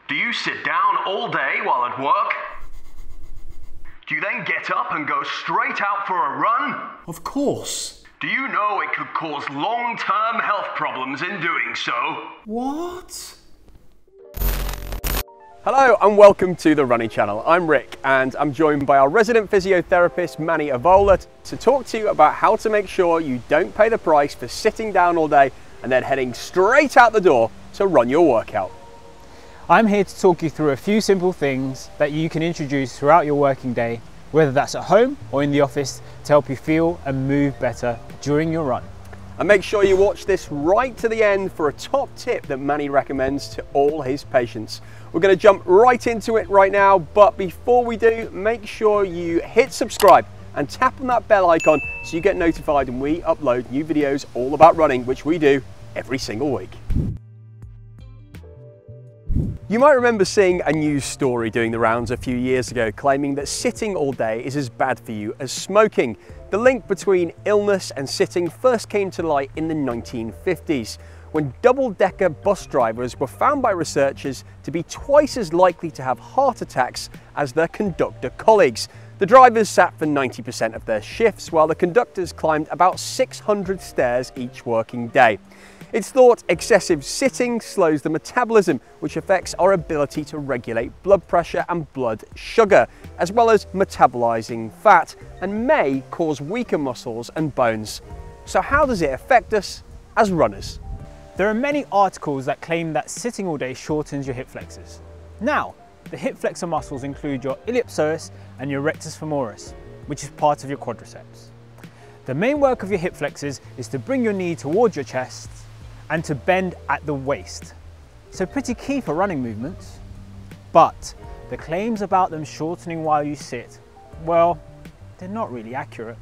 Do you sit down all day while at work? Do you then get up and go straight out for a run? Of course. Do you know it could cause long-term health problems in doing so? What? Hello and welcome to the Running Channel. I'm Rick and I'm joined by our resident physiotherapist Manni Ovola to talk to you about how to make sure you don't pay the price for sitting down all day and then heading straight out the door to run your workout. I'm here to talk you through a few simple things that you can introduce throughout your working day, whether that's at home or in the office, to help you feel and move better during your run. And make sure you watch this right to the end for a top tip that Manni recommends to all his patients. We're going to jump right into it right now, but before we do, make sure you hit subscribe and tap on that bell icon so you get notified when we upload new videos all about running, which we do every single week. You might remember seeing a news story doing the rounds a few years ago claiming that sitting all day is as bad for you as smoking. The link between illness and sitting first came to light in the 1950s, when double-decker bus drivers were found by researchers to be twice as likely to have heart attacks as their conductor colleagues. The drivers sat for 90% of their shifts, while the conductors climbed about 600 stairs each working day. It's thought excessive sitting slows the metabolism, which affects our ability to regulate blood pressure and blood sugar, as well as metabolizing fat, and may cause weaker muscles and bones. So how does it affect us as runners? There are many articles that claim that sitting all day shortens your hip flexors. Now, the hip flexor muscles include your iliopsoas and your rectus femoris, which is part of your quadriceps. The main work of your hip flexors is to bring your knee towards your chest and to bend at the waist. So pretty key for running movements. But the claims about them shortening while you sit, well, they're not really accurate.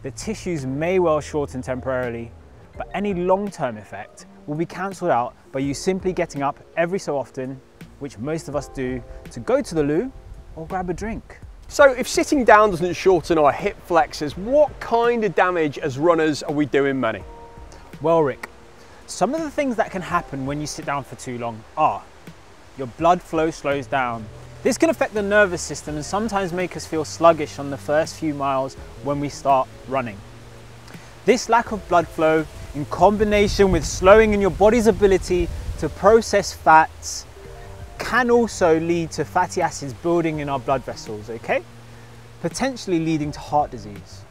The tissues may well shorten temporarily, but any long-term effect will be cancelled out by you simply getting up every so often, which most of us do, to go to the loo or grab a drink. So if sitting down doesn't shorten our hip flexors, what kind of damage as runners are we doing, Manni? Well, Rick, some of the things that can happen when you sit down for too long are your blood flow slows down. This can affect the nervous system and sometimes make us feel sluggish on the first few miles when we start running. This lack of blood flow, in combination with slowing in your body's ability to process fats, can also lead to fatty acids building in our blood vessels, okay? Potentially leading to heart disease.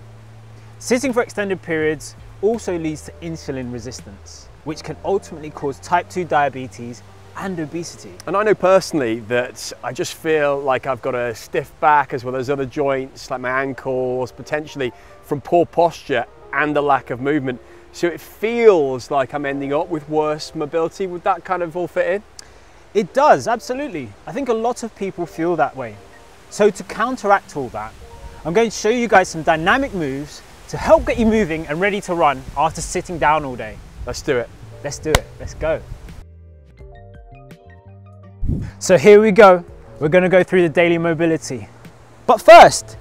Sitting for extended periods also leads to insulin resistance, which can ultimately cause type 2 diabetes and obesity. And I know personally that I just feel like I've got a stiff back, as well as other joints like my ankles, potentially from poor posture and the lack of movement. So it feels like I'm ending up with worse mobility. Would that kind of all fit in? It does, absolutely. I think a lot of people feel that way. So to counteract all that, I'm going to show you guys some dynamic moves to help get you moving and ready to run after sitting down all day. Let's do it. Let's do it, let's go. So here we go. We're going to go through the daily mobility. But first,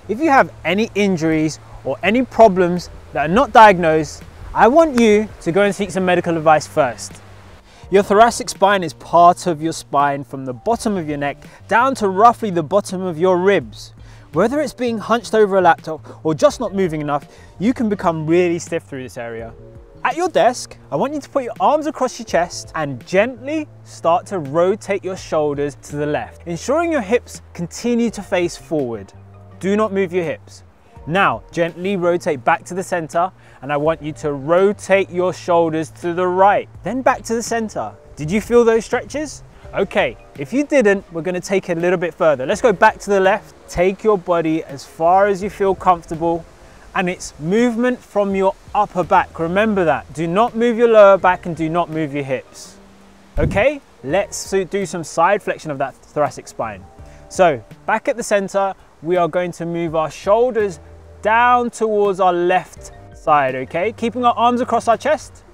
if you have any injuries or any problems that are not diagnosed, I want you to go and seek some medical advice first. Your thoracic spine is part of your spine from the bottom of your neck down to roughly the bottom of your ribs. Whether it's being hunched over a laptop or just not moving enough, you can become really stiff through this area. At your desk, I want you to put your arms across your chest and gently start to rotate your shoulders to the left, ensuring your hips continue to face forward. Do not move your hips. Now, gently rotate back to the center, and I want you to rotate your shoulders to the right, then back to the center. Did you feel those stretches? Okay, if you didn't, we're going to take it a little bit further. Let's go back to the left. Take your body as far as you feel comfortable, and it's movement from your upper back. Remember that. Do not move your lower back and do not move your hips. Okay, let's do some side flexion of that thoracic spine. So back at the center, we are going to move our shoulders down towards our left side, okay? Keeping our arms across our chest.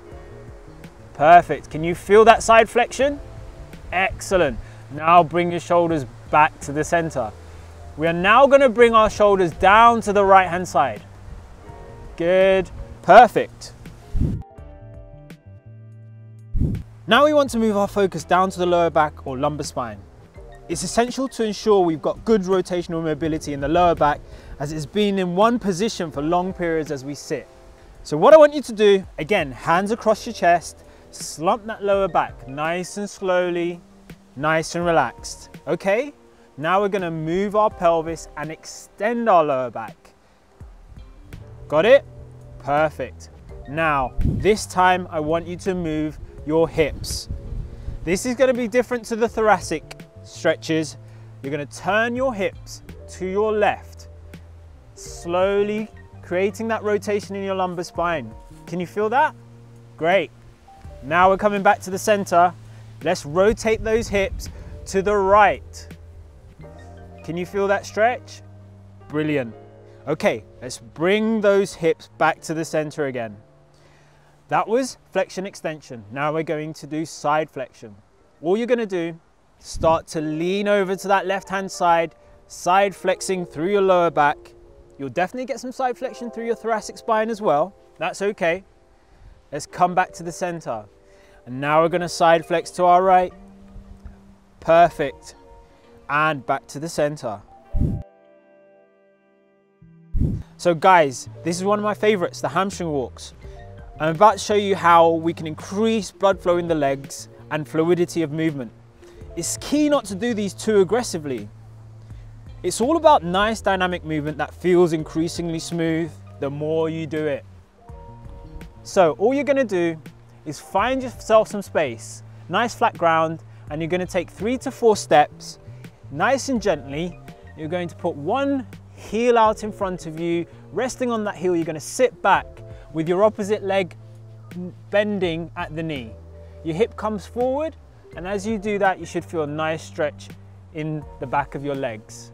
Perfect. Can you feel that side flexion? Excellent. Now bring your shoulders back to the center. We are now going to bring our shoulders down to the right hand side. Good. Perfect. Now we want to move our focus down to the lower back or lumbar spine. It's essential to ensure we've got good rotational mobility in the lower back, as it's been in one position for long periods as we sit. So what I want you to do, again, hands across your chest, slump that lower back nice and slowly, nice and relaxed. Okay, now we're gonna move our pelvis and extend our lower back. Got it? Perfect. Now, this time I want you to move your hips. This is gonna be different to the thoracic stretches. You're gonna turn your hips to your left, slowly creating that rotation in your lumbar spine. Can you feel that? Great. Now we're coming back to the center. Let's rotate those hips to the right. Can you feel that stretch? Brilliant. Okay, let's bring those hips back to the center again. That was flexion extension. Now we're going to do side flexion. All you're gonna do, start to lean over to that left-hand side flexing through your lower back. You'll definitely get some side flexion through your thoracic spine as well. That's okay. Let's come back to the center. And now we're gonna side flex to our right. Perfect. And back to the center. So guys, this is one of my favorites, the hamstring walks. I'm about to show you how we can increase blood flow in the legs and fluidity of movement. It's key not to do these too aggressively. It's all about nice dynamic movement that feels increasingly smooth the more you do it. So all you're gonna do is find yourself some space, nice flat ground, and you're gonna take 3 to 4 steps, nice and gently. You're going to put one heel out in front of you, resting on that heel. You're gonna sit back with your opposite leg bending at the knee. Your hip comes forward, and as you do that, you should feel a nice stretch in the back of your legs.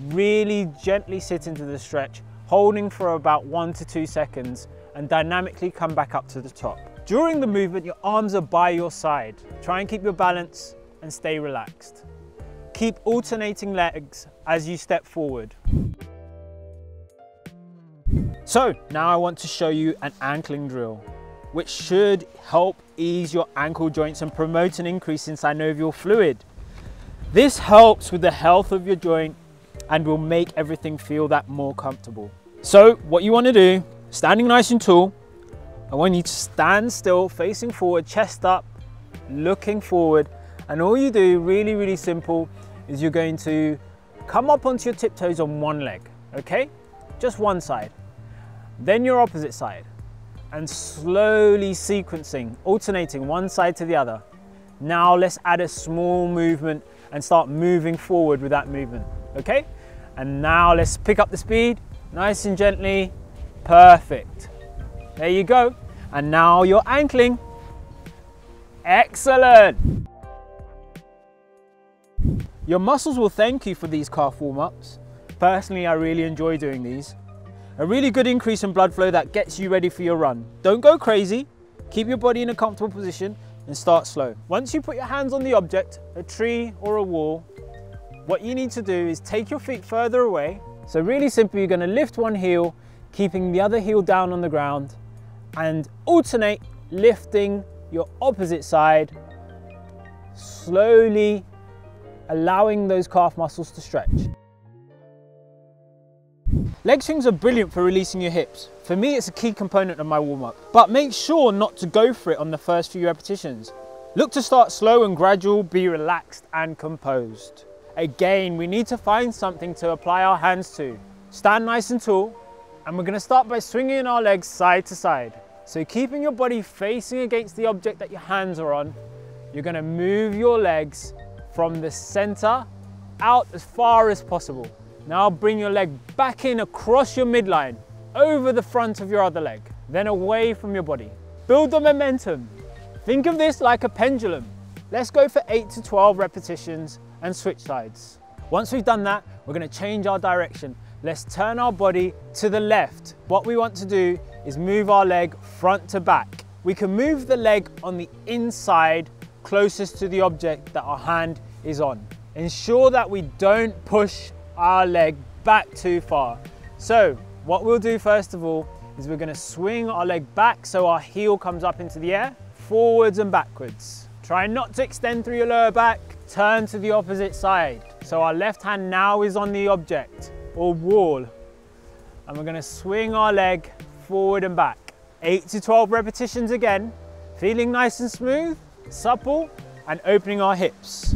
Really gently sit into the stretch, holding for about 1 to 2 seconds, and dynamically come back up to the top. During the movement, your arms are by your side. Try and keep your balance and stay relaxed. Keep alternating legs as you step forward. So now I want to show you an ankling drill, which should help ease your ankle joints and promote an increase in synovial fluid. This helps with the health of your joint and will make everything feel that more comfortable. So what you want to do, standing nice and tall, I want you to stand still, facing forward, chest up, looking forward. And all you do, really, really simple, is you're going to come up onto your tiptoes on one leg, okay? Just one side. Then your opposite side. And slowly sequencing, alternating one side to the other. Now let's add a small movement and start moving forward with that movement, okay? And now let's pick up the speed, nice and gently, perfect. There you go. And now you're ankling. Excellent. Your muscles will thank you for these calf warm-ups. Personally, I really enjoy doing these. A really good increase in blood flow that gets you ready for your run. Don't go crazy, keep your body in a comfortable position and start slow. Once you put your hands on the object, a tree or a wall, what you need to do is take your feet further away. So really simple, you're gonna lift one heel, keeping the other heel down on the ground, and alternate lifting your opposite side, slowly allowing those calf muscles to stretch. Leg swings are brilliant for releasing your hips. For me, it's a key component of my warm-up, but make sure not to go for it on the first few repetitions. Look to start slow and gradual, be relaxed and composed. Again, we need to find something to apply our hands to. Stand nice and tall, and we're gonna start by swinging our legs side to side. So keeping your body facing against the object that your hands are on, you're gonna move your legs from the center out as far as possible. Now bring your leg back in across your midline, over the front of your other leg, then away from your body. Build the momentum. Think of this like a pendulum. Let's go for 8 to 12 repetitions and switch sides. Once we've done that, we're gonna change our direction. Let's turn our body to the left. What we want to do is move our leg front to back. We can move the leg on the inside closest to the object that our hand is on. Ensure that we don't push our leg back too far. So what we'll do first of all is we're going to swing our leg back so our heel comes up into the air, forwards and backwards. Try not to extend through your lower back. Turn to the opposite side. So our left hand now is on the object or wall. And we're gonna swing our leg forward and back. 8 to 12 repetitions again. Feeling nice and smooth, supple, and opening our hips.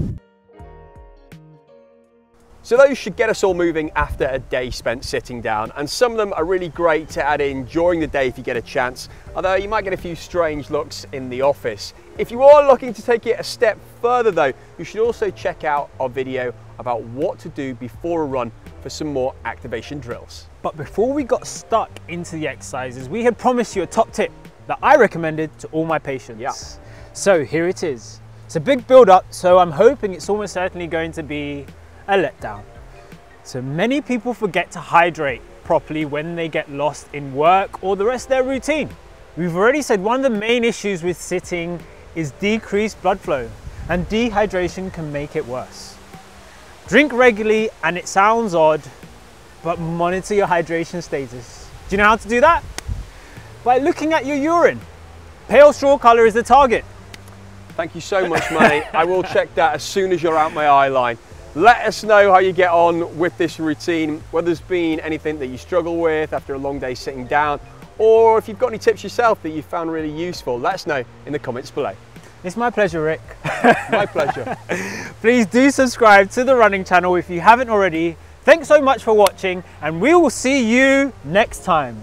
So those should get us all moving after a day spent sitting down, and some of them are really great to add in during the day if you get a chance, although you might get a few strange looks in the office. If you are looking to take it a step further though, you should also check out our video about what to do before a run for some more activation drills. But before we got stuck into the exercises, we had promised you a top tip that I recommended to all my patients. Yeah. So here it is. It's a big build up, so I'm hoping it's almost certainly going to be a letdown. So many people forget to hydrate properly when they get lost in work or the rest of their routine. We've already said one of the main issues with sitting is decreased blood flow, and dehydration can make it worse. Drink regularly, and it sounds odd, but monitor your hydration status. Do you know how to do that? By looking at your urine. Pale straw colour is the target. Thank you so much, Manny. I will check that as soon as you're out my eye line. Let us know how you get on with this routine, whether there's been anything that you struggle with after a long day sitting down, or if you've got any tips yourself that you found really useful. Let us know in the comments below. It's my pleasure, Rick. My pleasure. Please do subscribe to the running channel if you haven't already. Thanks so much for watching, and we will see you next time.